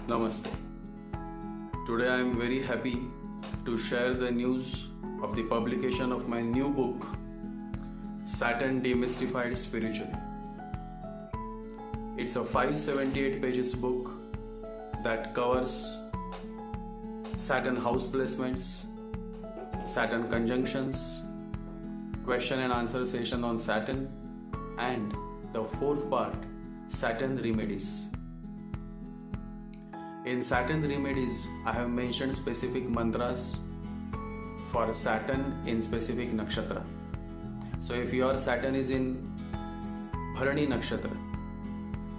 Namaste. Today I am very happy to share the news of the publication of my new book, Saturn Demystified Spiritually. It's a 578 pages book that covers Saturn house placements, Saturn conjunctions, question and answer session on Saturn, and the fourth part, Saturn Remedies. In Saturn Remedies, I have mentioned specific mantras for Saturn in specific nakshatra. So if your Saturn is in Bharani nakshatra,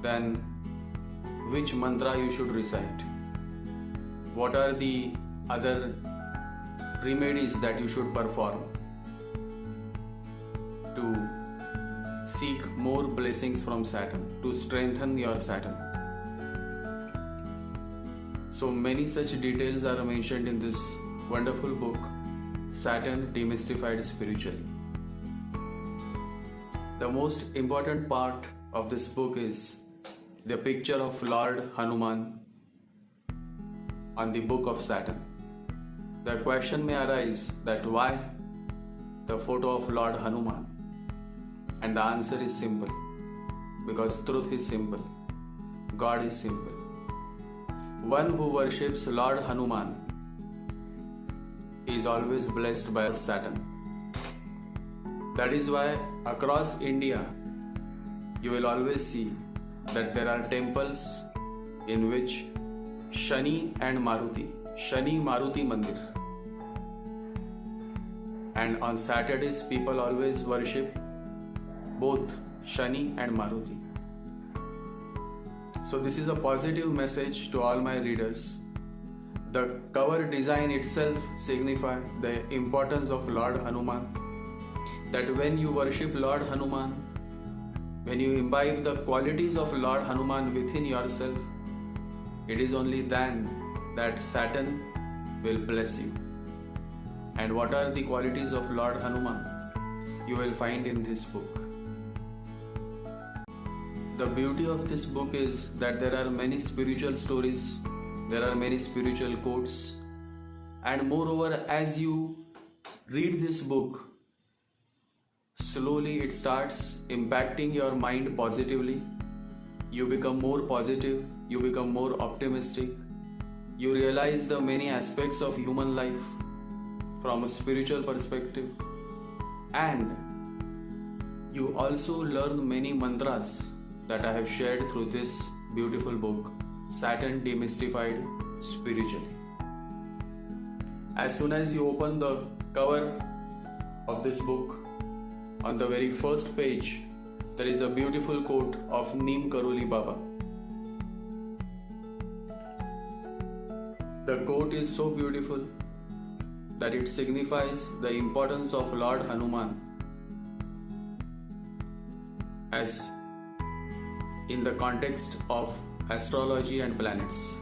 then which mantra you should recite? What are the other remedies that you should perform to seek more blessings from Saturn, to strengthen your Saturn? So many such details are mentioned in this wonderful book, Saturn Demystified Spiritually. The most important part of this book is the picture of Lord Hanuman on the book of Saturn. The question may arise that why the photo of Lord Hanuman? And the answer is simple. Because truth is simple. God is simple. One who worships Lord Hanuman is always blessed by Saturn. That is why across India you will always see that there are temples in which Shani and Maruti, Shani Maruti Mandir. And on Saturdays people always worship both Shani and Maruti. So this is a positive message to all my readers. The cover design itself signifies the importance of Lord Hanuman. That when you worship Lord Hanuman, when you imbibe the qualities of Lord Hanuman within yourself, it is only then that Saturn will bless you. And what are the qualities of Lord Hanuman? You will find in this book. The beauty of this book is that there are many spiritual stories, there are many spiritual quotes, and moreover, as you read this book, slowly it starts impacting your mind positively. You become more positive, you become more optimistic, you realize the many aspects of human life from a spiritual perspective, and you also learn many mantras that I have shared through this beautiful book, Saturn Demystified Spiritually. As soon as you open the cover of this book, on the very first page, there is a beautiful quote of Neem Karoli Baba. The quote is so beautiful that it signifies the importance of Lord Hanuman as in the context of astrology and planets.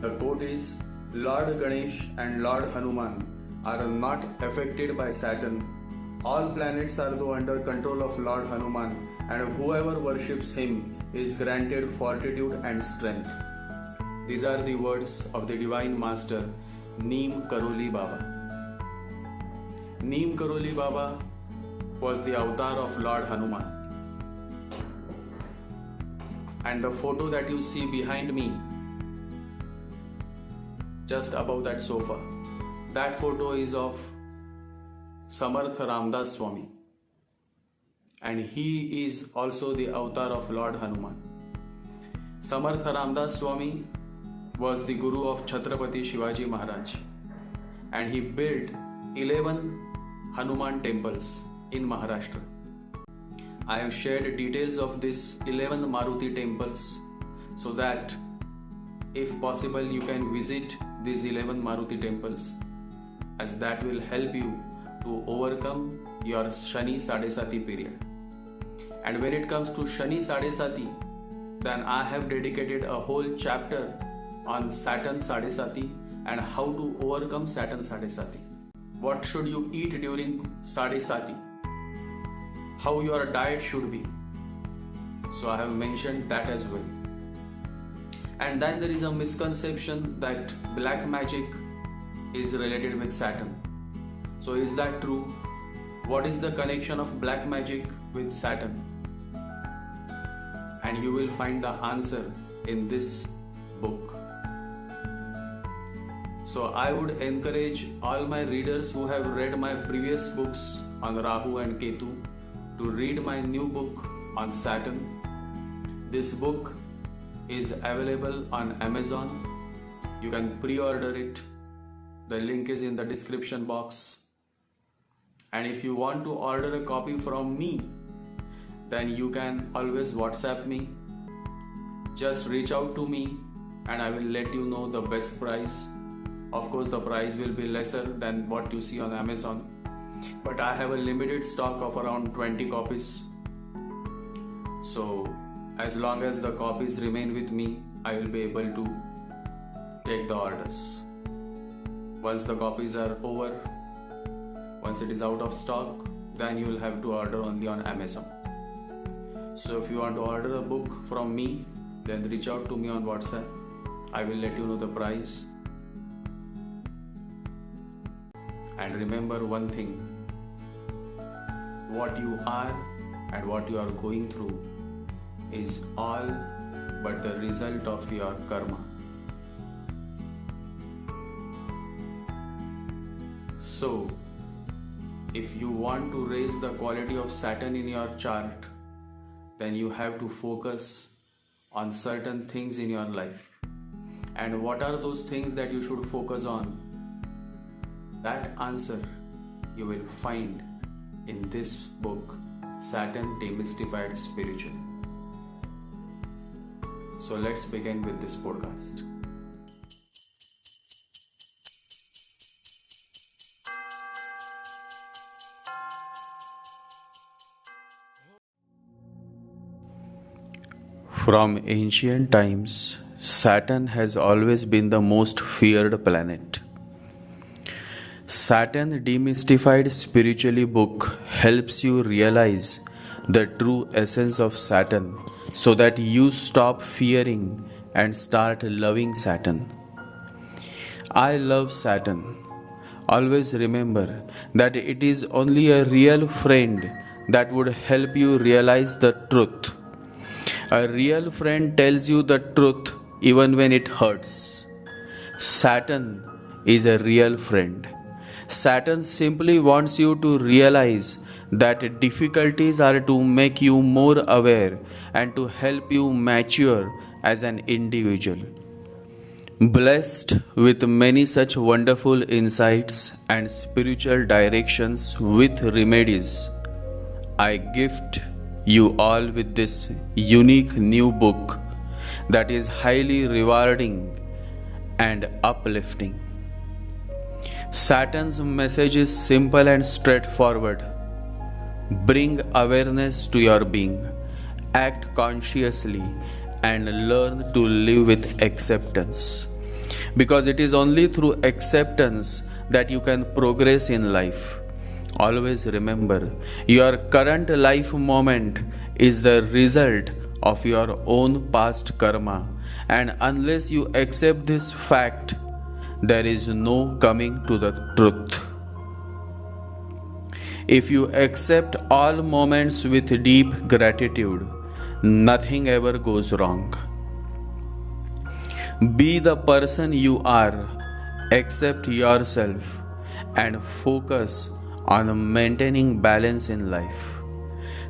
The quote is, Lord Ganesh and Lord Hanuman are not affected by Saturn. All planets are though under control of Lord Hanuman, and whoever worships him is granted fortitude and strength. These are the words of the Divine Master, Neem Karoli Baba. Neem Karoli Baba was the avatar of Lord Hanuman. And the photo that you see behind me, just above that sofa, that photo is of Samarth Ramdas Swami. And he is also the avatar of Lord Hanuman. Samarth Ramdas Swami was the guru of Chhatrapati Shivaji Maharaj. And he built 11 Hanuman temples in Maharashtra. I have shared details of these 11 Maruti temples so that if possible you can visit these 11 Maruti temples, as that will help you to overcome your Shani Sadesati period. And when it comes to Shani Sadesati, then I have dedicated a whole chapter on Saturn Sadesati and how to overcome Saturn Sadesati. What should you eat during Sadesati? How your diet should be. So I have mentioned that as well. And then there is a misconception that black magic is related with Saturn. So is that true? What is the connection of black magic with Saturn? And you will find the answer in this book. So I would encourage all my readers who have read my previous books on Rahu and Ketu to read my new book on Saturn. This book is available on Amazon. You can pre-order it. The link is in the description box. And if you want to order a copy from me, then you can always WhatsApp me. Just reach out to me and I will let you know the best price. Of course, the price will be lesser than what you see on Amazon. But I have a limited stock of around 20 copies. So as long as the copies remain with me, I will be able to take the orders. Once the copies are over, once it is out of stock, then you will have to order only on Amazon. So if you want to order a book from me, then reach out to me on WhatsApp. I will let you know the price. And remember one thing, what you are and what you are going through is all but the result of your karma. So, if you want to raise the quality of Saturn in your chart, then you have to focus on certain things in your life. And what are those things that you should focus on? That answer you will find in this book, Saturn Demystified Spiritually. So let's begin with this podcast. From ancient times, Saturn has always been the most feared planet. Saturn Demystified Spiritually book helps you realize the true essence of Saturn so that you stop fearing and start loving Saturn. I love Saturn. Always remember that it is only a real friend that would help you realize the truth. A real friend tells you the truth even when it hurts. Saturn is a real friend. Saturn simply wants you to realize that difficulties are to make you more aware and to help you mature as an individual. Blessed with many such wonderful insights and spiritual directions with remedies, I gift you all with this unique new book that is highly rewarding and uplifting. Saturn's message is simple and straightforward. Bring awareness to your being, act consciously, and learn to live with acceptance. Because it is only through acceptance that you can progress in life. Always remember, your current life moment is the result of your own past karma, and unless you accept this fact, there is no coming to the truth. If you accept all moments with deep gratitude, nothing ever goes wrong. Be the person you are, accept yourself, and focus on maintaining balance in life.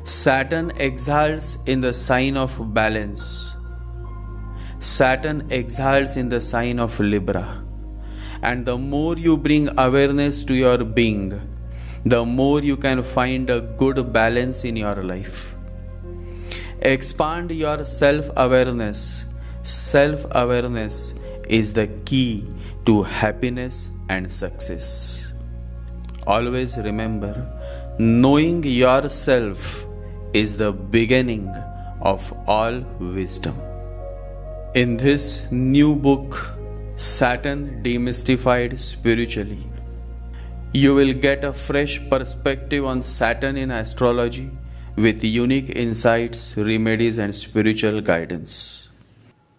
Saturn exalts in the sign of balance. Saturn exalts in the sign of Libra. And the more you bring awareness to your being, the more you can find a good balance in your life. Expand your self-awareness. Self-awareness is the key to happiness and success. Always remember, knowing yourself is the beginning of all wisdom. In this new book, Saturn Demystified Spiritually, you will get a fresh perspective on Saturn in astrology with unique insights, remedies, and spiritual guidance.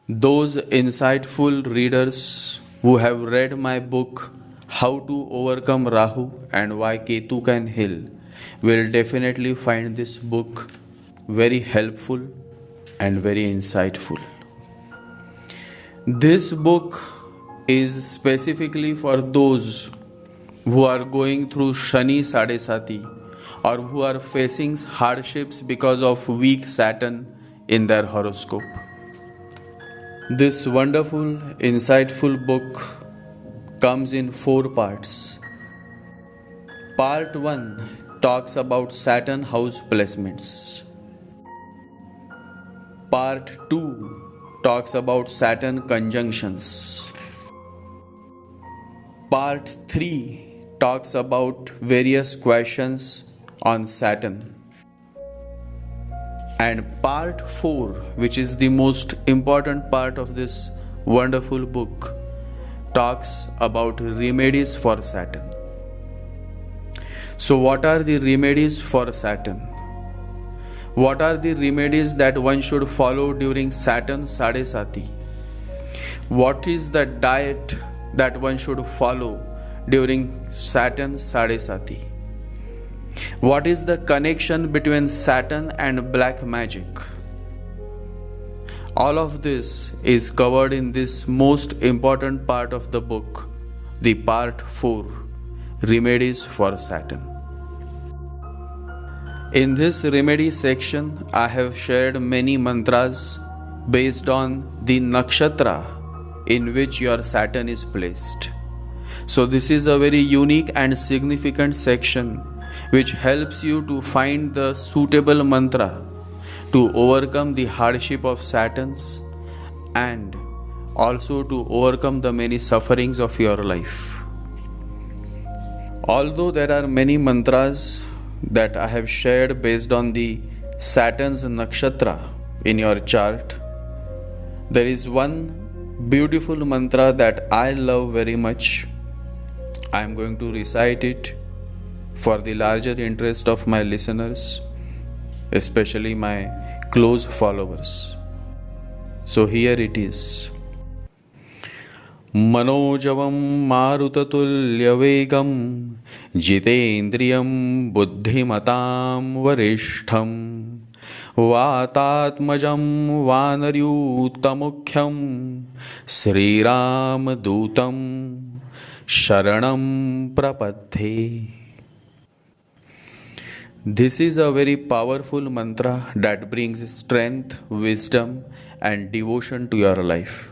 Those insightful readers who have read my book, How to Overcome Rahu and Why Ketu Can Heal, will definitely find this book very helpful and very insightful. This book is specifically for those who are going through Shani Sadesati or who are facing hardships because of weak Saturn in their horoscope. This wonderful, insightful book comes in 4 parts. Part 1 talks about Saturn house placements. Part 2 talks about Saturn conjunctions. Part 3 talks about various questions on Saturn. And part 4, which is the most important part of this wonderful book, talks about remedies for Saturn. So what are the remedies for Saturn? What are the remedies that one should follow during Saturn Sadesati? What is the diet that one should follow during Saturn Sadesati? What is the connection between Saturn and black magic? All of this is covered in this most important part of the book, the part 4, Remedies for Saturn. In this remedy section, I have shared many mantras based on the nakshatra in which your Saturn is placed. So this is a very unique and significant section which helps you to find the suitable mantra to overcome the hardship of Saturns and also to overcome the many sufferings of your life. Although there are many mantras that I have shared based on the Saturn's nakshatra in your chart, there is one beautiful mantra that I love very much. I am going to recite it for the larger interest of my listeners, especially my close followers. So here it is. Manojavam marutatulyavegam jitendriyam buddhimatam varishtham vatatmajam vanaryutamukhyam Sriram dutam sharanam prapadhe. This is a very powerful mantra that brings strength, wisdom, and devotion to your life.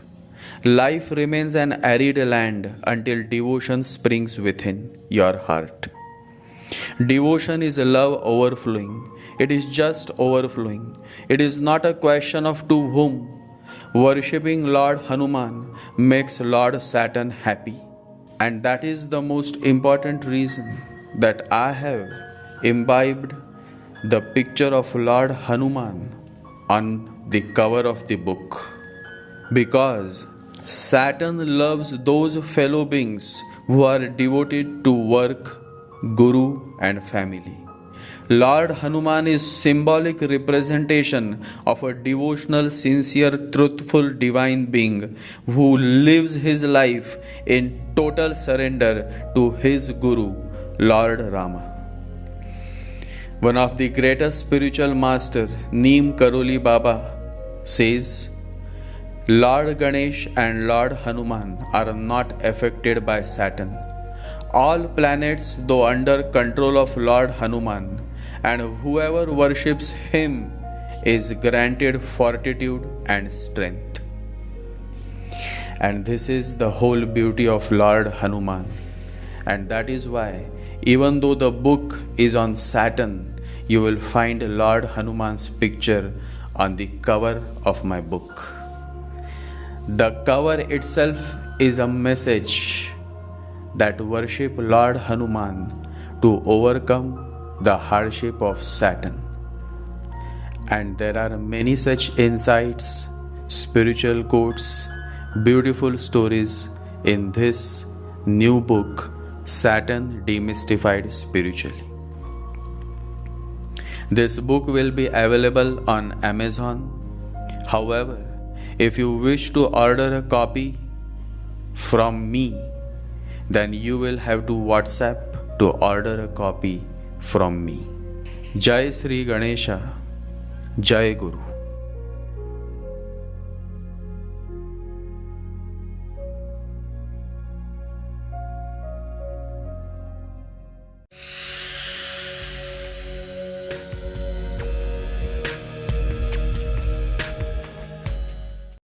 Life remains an arid land until devotion springs within your heart. Devotion is love overflowing. It is just overflowing. It is not a question of to whom. Worshipping Lord Hanuman makes Lord Saturn happy. And that is the most important reason that I have imbibed the picture of Lord Hanuman on the cover of the book. Because Saturn loves those fellow beings who are devoted to work, guru, and family. Lord Hanuman is symbolic representation of a devotional, sincere, truthful divine being who lives his life in total surrender to his guru, Lord Rama. One of the greatest spiritual master, Neem Karoli Baba, says, Lord Ganesh and Lord Hanuman are not affected by Saturn. All planets, though under control of Lord Hanuman, and whoever worships him is granted fortitude and strength. And this is the whole beauty of Lord Hanuman. And that is why, even though the book is on Saturn, you will find Lord Hanuman's picture on the cover of my book. The cover itself is a message that worship Lord Hanuman to overcome the hardship of Saturn. And there are many such insights, spiritual quotes, beautiful stories in this new book, Saturn Demystified Spiritually. This book will be available on Amazon. However, If you wish to order a copy from me, then you will have to WhatsApp to order a copy from me. Jai Sri Ganesha, Jai Guru.